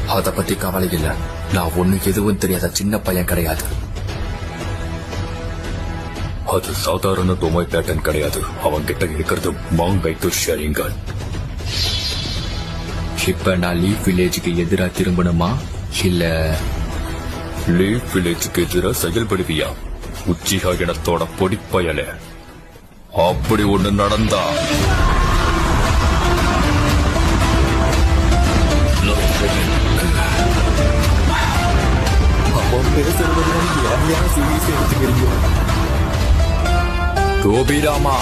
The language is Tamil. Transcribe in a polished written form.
அத பத்தி கவலை இல்ல. நான் ஒண்ணு எதுவும் தெரியாத சின்ன பையன் கிடையாது. அது சாதாரண டொமாய் பேட்டன் கிடையாது. அவன் கிட்ட இருக்கிறது மாங்கைத்து ஷேரிங்கன். இப்ப நான் லீஃப் வில்லேஜுக்கு எதிரா திரும்பணுமா இல்ல லீஃப் வில்லேஜுக்கு எதிரா செயல்படுவியா? உச்சிகா இடத்தோட பொடிப்பயல. அப்படி ஒண்ணு நடந்தா கோபிராமா